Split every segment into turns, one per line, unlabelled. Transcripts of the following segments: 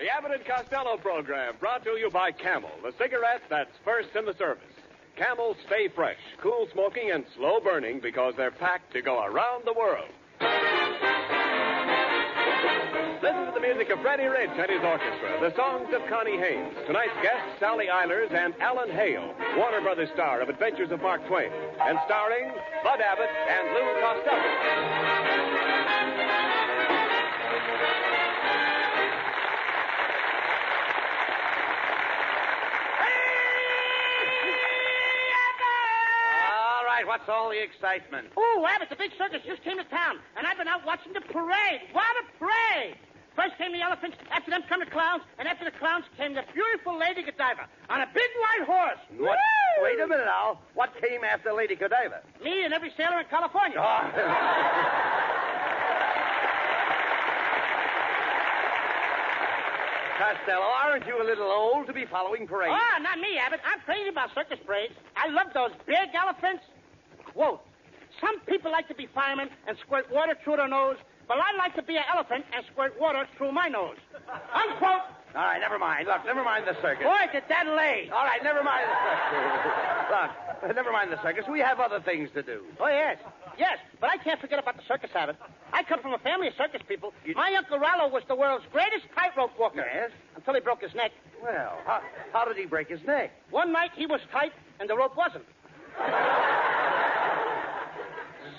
The Abbott and Costello program brought to you by Camel, the cigarette that's first in the service. Camel stay fresh, cool smoking, and slow burning because they're packed to go around the world. Listen to the music of Freddie Rich and his orchestra, the songs of Connie Haynes, tonight's guests Sally Eilers and Alan Hale, Warner Brothers star of Adventures of Mark Twain, and starring Bud Abbott and Lou Costello.
What's all the excitement?
Oh, Abbott, the big circus just came to town, and I've been out watching the parade. What a parade! First came the elephants, after them come the clowns, and after the clowns came the beautiful Lady Godiva on a big white horse.
What? Wait a minute now. What came after Lady Godiva?
Me and every sailor in California.
Oh. Costello, aren't you a little old to be following parades?
Oh, not me, Abbott. I'm crazy about circus parades. I love those big elephants. Quote, some people like to be firemen and squirt water through their nose, but I like to be an elephant and squirt water through my nose. Unquote.
All right, never mind. Look, never mind the circus.
Boy, did that lay.
All right, never mind the circus. Look, never mind the circus. We have other things to do.
Oh, yes. Yes, but I can't forget about the circus, Abbott. I come from a family of circus people. My Uncle Rollo was the world's greatest tightrope walker.
Yes?
Until he broke his neck.
Well, how did he break his neck?
One night he was tight and the rope wasn't.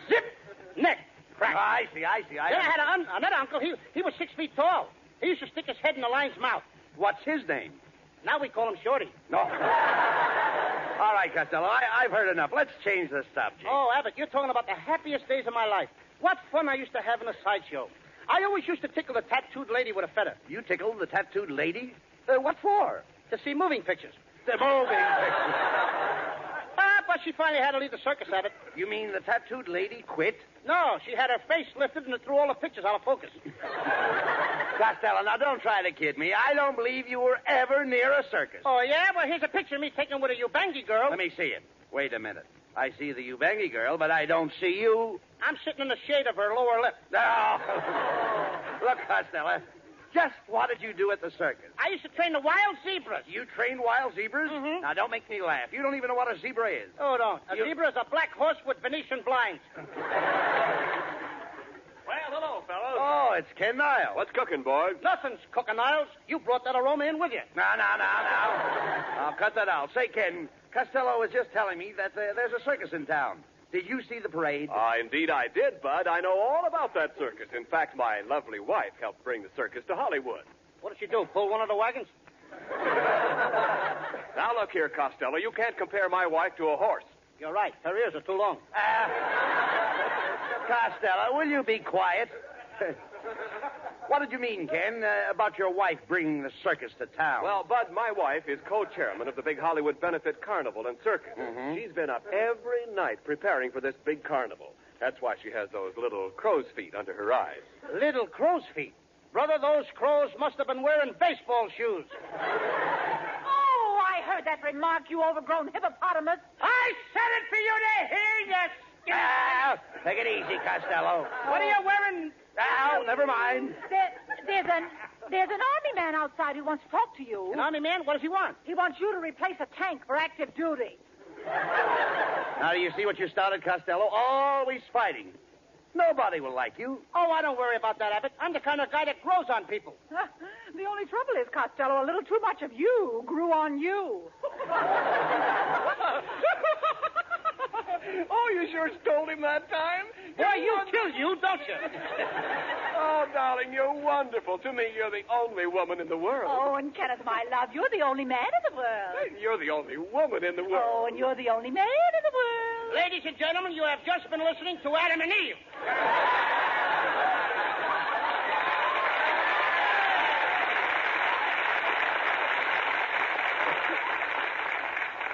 Zip! Neck. Crack.
Oh, I see.
Then I had another uncle. He was 6 feet tall. He used to stick his head in the lion's mouth.
What's his name?
Now we call him Shorty.
No. All right, Costello, I've heard enough. Let's change the subject.
Oh, Abbott, you're talking about the happiest days of my life. What fun I used to have in a sideshow. I always used to tickle the tattooed lady with a feather.
You tickled the tattooed lady? What for?
To see moving pictures.
The moving pictures.
But she finally had to leave the circus, Abbott.
You mean the tattooed lady quit?
No, she had her face lifted and it threw all the pictures out of focus.
Costello, now don't try to kid me. I don't believe you were ever near a circus.
Oh, yeah? Well, here's a picture of me taken with a Ubangi girl.
Let me see it. Wait a minute. I see the Ubangi girl, but I don't see you.
I'm sitting in the shade of her lower lip.
No. Look, Costello, just what did you do at the circus?
I used to train the wild zebras.
You trained wild zebras?
Mm-hmm.
Now, don't make me laugh. You don't even know what a zebra is.
Oh, don't. A zebra is a black horse with Venetian blinds.
Well, hello, fellas.
Oh, it's Ken Niles.
What's cooking, boys?
Nothing's cooking, Niles. You brought that aroma in with you.
No. I'll cut that out. Say, Ken, Costello was just telling me that there's a circus in town. Did you see the parade?
Indeed I did, Bud. I know all about that circus. In fact, my lovely wife helped bring the circus to Hollywood.
What did she do, pull one of the wagons?
Now, look here, Costello. You can't compare my wife to a horse.
You're right. Her ears are too long.
Costello, will you be quiet? What did you mean, Ken, about your wife bringing the circus to town?
Well, Bud, my wife is co-chairman of the big Hollywood Benefit Carnival and Circus.
Mm-hmm.
She's been up every night preparing for this big carnival. That's why she has those little crow's feet under her eyes.
Little crow's feet? Brother, those crows must have been wearing baseball shoes.
Oh, I heard that remark, you overgrown hippopotamus.
I said it for you to hear, you
take it easy, Costello.
What are you wearing?
Now, never mind.
There's an army man outside who wants to talk to you.
An army man? What does he want?
He wants you to replace a tank for active duty.
Now, do you see what you started, Costello? Always fighting. Nobody will like you.
Oh, I don't worry about that, Abbott. I'm the kind of guy that grows on people.
The only trouble is, Costello, a little too much of you grew on you.
Oh, you sure stole him that time?
Boy, you kill you, don't you?
Oh, darling, you're wonderful. To me, you're the only woman in the world.
Oh, and Kenneth, my love, you're the only man in the world.
You're the only woman in the world.
Oh, and you're the only man in the world.
Ladies and gentlemen, you have just been listening to Adam and Eve.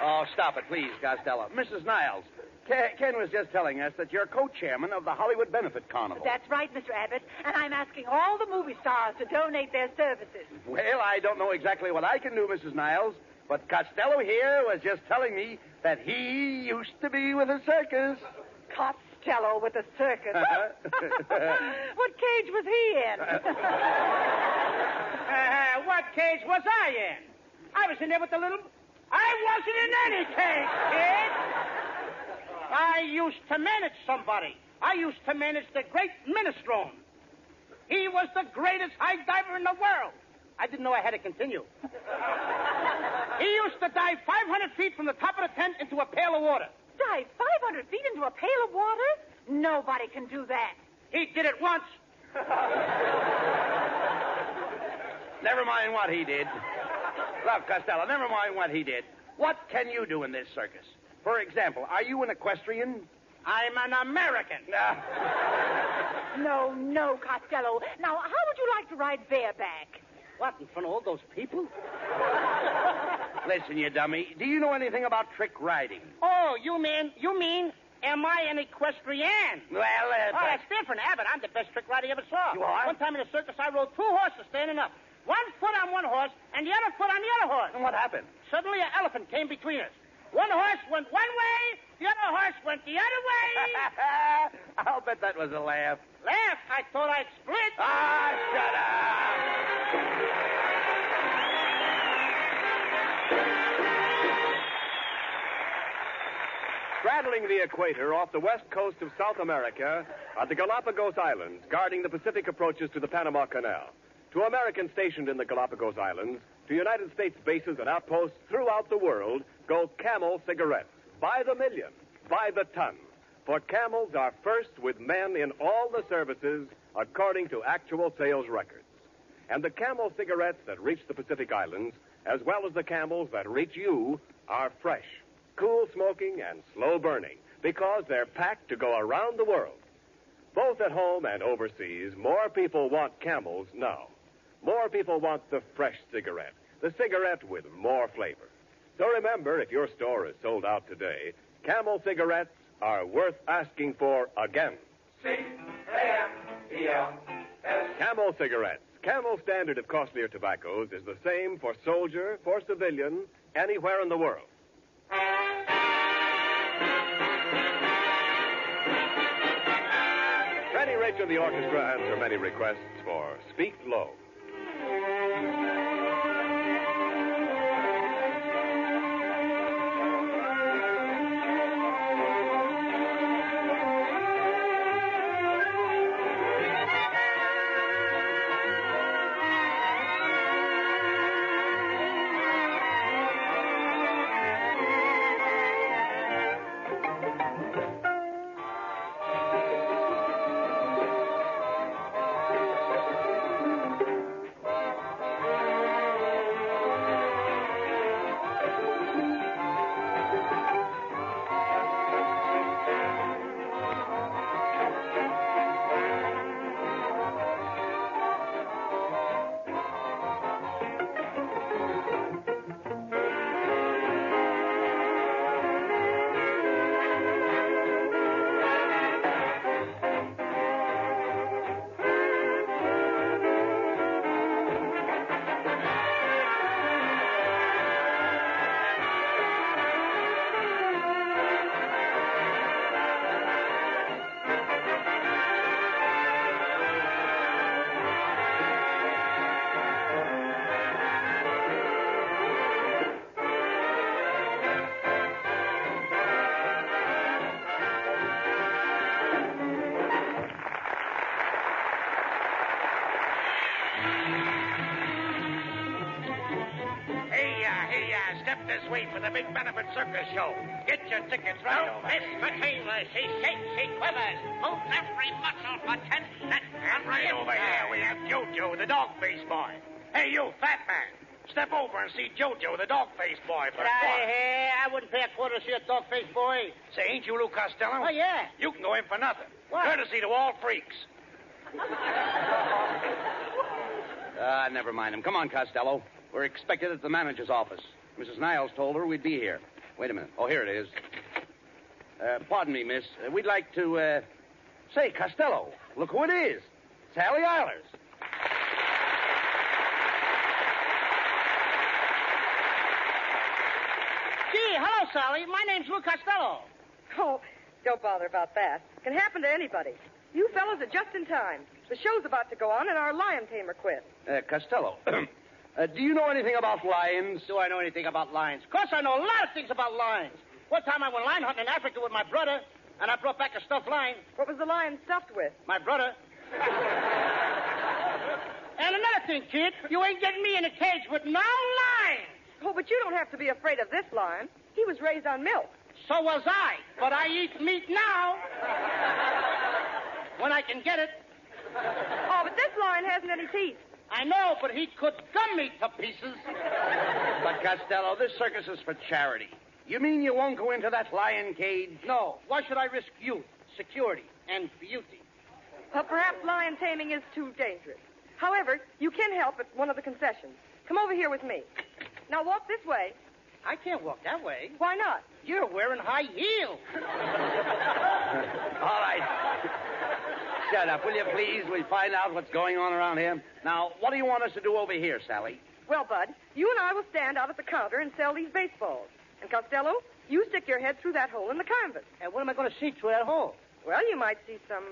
Oh, stop it, please, Costello. Mrs. Niles, Ken was just telling us that you're co-chairman of the Hollywood Benefit Carnival.
That's right, Mr. Abbott. And I'm asking all the movie stars to donate their services.
Well, I don't know exactly what I can do, Mrs. Niles, but Costello here was just telling me that he used to be with a circus.
Costello with a circus. What cage was he in?
What what cage was I in? I was in there with the little... I wasn't in any cage, kid. I used to manage somebody. I used to manage the great Minestrone. He was the greatest high diver in the world. I didn't know I had to continue. He used to dive 500 feet from the top of the tent into a pail of water.
Dive 500 feet into a pail of water? Nobody can do that.
He did it once.
Never mind what he did. Look, Costello, never mind what he did. What can you do in this circus? For example, are you an equestrian?
I'm an American.
No, Costello. Now, how would you like to ride bareback?
What, in front of all those people?
Listen, you dummy. Do you know anything about trick riding?
Oh, you mean, am I an equestrian?
Well,
that's different, Abbott. I'm the best trick rider you ever saw.
You are?
One time in a circus, I rode 2 horses standing up. 1 foot on one horse and the other foot on the other horse.
And what happened?
Suddenly, an elephant came between us. One horse went one way, the other horse went the other way.
I'll bet that was a laugh.
Laugh? I thought I'd split.
Ah, shut up!
Straddling the equator off the west coast of South America are the Galapagos Islands, guarding the Pacific approaches to the Panama Canal. To Americans stationed in the Galapagos Islands, to United States bases and outposts throughout the world, go Camel cigarettes. By the million, by the ton. For Camels are first with men in all the services according to actual sales records. And the Camel cigarettes that reach the Pacific Islands, as well as the Camels that reach you, are fresh, cool smoking, and slow burning, because they're packed to go around the world. Both at home and overseas, more people want Camels now. More people want the fresh cigarette, the cigarette with more flavor. So remember, if your store is sold out today, Camel cigarettes are worth asking for again. C-A-M-E-L-S. Camel cigarettes. Camel standard of costlier tobaccos is the same for soldier, for civilian, anywhere in the world. Freddie Rich and the orchestra answer many requests for Speak Low.
This way for the big benefit circus show. Get your tickets right over.
Miss Fatima, she shakes, she quivers, moves every muscle for 10 cents.
And right over here we have Jojo, the dog-faced boy. Hey, you, fat man. Step over and see Jojo, the dog-faced boy, for a quarter.
Hey, I wouldn't pay a quarter to see a dog-faced boy.
Say, ain't you Lou Costello?
Oh, yeah.
You can go in for nothing.
What?
Courtesy to all freaks.
Never mind him. Come on, Costello. We're expected at the manager's office. Mrs. Niles told her we'd be here. Wait a minute. Oh, here it is. Pardon me, miss. We'd like to, Say, Costello, look who it is. Sally Eilers.
Gee, hello, Sally. My name's Lou Costello.
Oh, don't bother about that. It can happen to anybody. You fellas are just in time. The show's about to go on and our lion tamer quit.
Costello, Do you know anything about lions?
Do I know anything about lions? Of course I know a lot of things about lions. One time I went lion hunting in Africa with my brother, and I brought back a stuffed lion.
What was the lion stuffed with?
My brother. And another thing, kid, you ain't getting me in a cage with no lion.
Oh, but you don't have to be afraid of this lion. He was raised on milk.
So was I, but I eat meat now. When I can get it.
Oh, but this lion hasn't any teeth.
I know, but he could gum me to pieces.
But, Costello, this circus is for charity. You mean you won't go into that lion cage?
No. Why should I risk youth, security, and beauty?
Well, perhaps lion taming is too dangerous. However, you can help at one of the concessions. Come over here with me. Now walk this way.
I can't walk that way.
Why not?
You're wearing high heels.
All right. Shut up, will you please? We'll find out what's going on around here. Now, what do you want us to do over here, Sally?
Well, Bud, you and I will stand out at the counter and sell these baseballs. And Costello, you stick your head through that hole in the canvas.
And what am I going to see through that hole?
Well, you might see some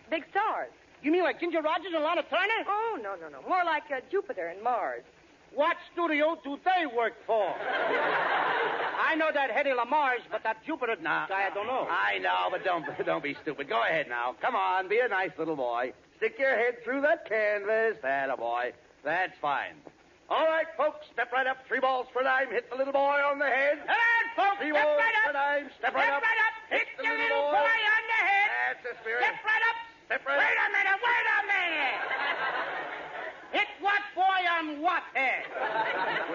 big stars.
You mean like Ginger Rogers and Lana Turner?
Oh, no. More like Jupiter and Mars.
What studio do they work for? I know that Hedy Lamar's, but that Jupiter guy, I don't know.
I know, but don't be stupid. Go ahead now. Come on, be a nice little boy. Stick your head through that canvas. That a boy. That's fine. All right, folks, step right up. 3 balls for a dime. Hit the little boy on the head.
Come on, folks,
3
step
balls
right
for a
up.
dime. Step right up.
Hit the little boy on the head.
That's the spirit.
Step right up.
Step right
Wait
up.
a minute. Hit what boy on what head?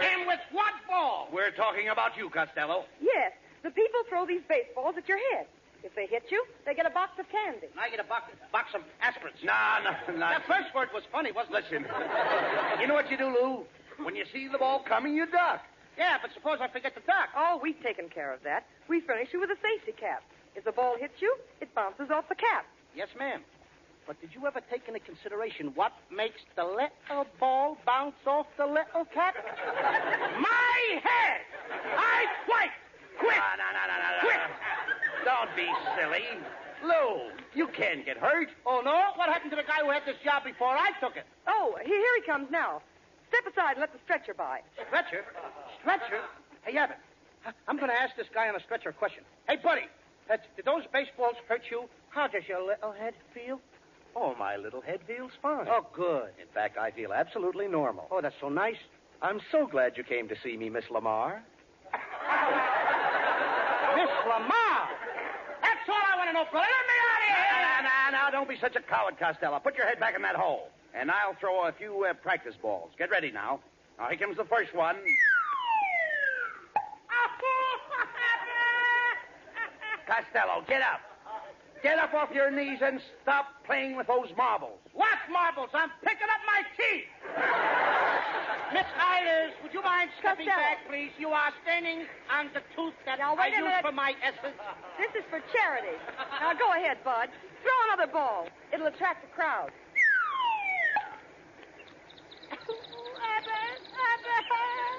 And with what ball?
We're talking about you, Costello.
Yes, the people throw these baseballs at your head. If they hit you, they get a box of candy.
And I get a box of aspirins.
No.
That first word was funny, wasn't it?
Listen. You know what you do, Lou? When you see the ball coming, you duck.
Yeah, but suppose I forget to duck.
Oh, we've taken care of that. We furnish you with a safety cap. If the ball hits you, it bounces off the cap.
Yes, ma'am. But did you ever take into consideration what makes the little ball bounce off the little cap? My head! I quit! Quit!
No.
Quit!
Don't be silly. Lou, you can't get hurt.
Oh, no? What happened to the guy who had this job before I took it?
Oh, here he comes now. Step aside and let the stretcher by.
Stretcher? Stretcher? Hey, Abbott, I'm going to ask this guy on a stretcher a question. Hey, buddy, did those baseballs hurt you? How does your little head feel?
Oh, my little head feels fine.
Oh, good.
In fact, I feel absolutely normal.
Oh, that's so nice.
I'm so glad you came to see me, Miss Lamar.
Miss Lamar! That's all I want to know, brother. Let me out of here!
No, don't be such a coward, Costello. Put your head back in that hole. And I'll throw a few practice balls. Get ready now. Now, here comes the first one. Costello, get up. Get up off your knees and stop playing with those marbles.
What marbles? I'm picking up my teeth. Miss Eilers, would you mind stepping
Costello.
back, please? You are standing on the tooth that
Now,
I
wait a
use
minute.
for my essence.
This is for charity. Now, go ahead, Bud. Throw another ball. It'll attract the crowd.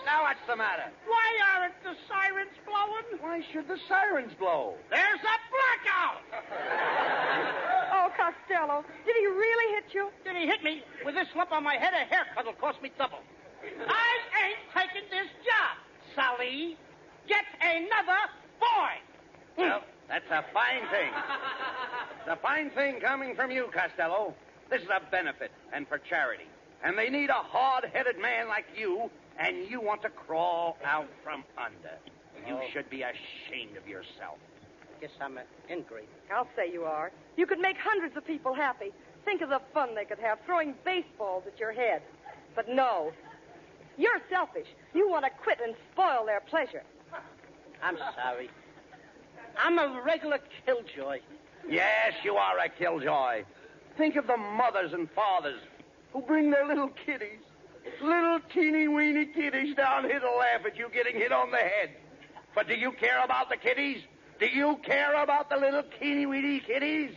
Now, what's the matter?
Why aren't the sirens blowing?
Why should the sirens blow?
There's a blackout.
Oh, Costello, did he really hit you?
Did he hit me? With this lump on my head, a haircut will cost me double. I ain't taking this job, Sally. Get another boy.
Well, that's a fine thing. It's a fine thing coming from you, Costello. This is a benefit and for charity. And they need a hard-headed man like you, and you want to crawl out from under. You should be ashamed of yourself.
Guess I'm an ingrate.
I'll say you are. You could make hundreds of people happy. Think of the fun they could have throwing baseballs at your head. But no. You're selfish. You want to quit and spoil their pleasure.
I'm sorry. I'm a regular killjoy.
Yes, you are a killjoy. Think of the mothers and fathers who bring their little kiddies, little teeny-weeny kiddies down here to laugh at you getting hit on the head. But do you care about the kiddies? Do you care about the little teeny-weeny kiddies?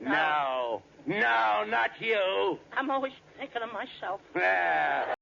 No, not you.
I'm always thinking of myself.
Ah,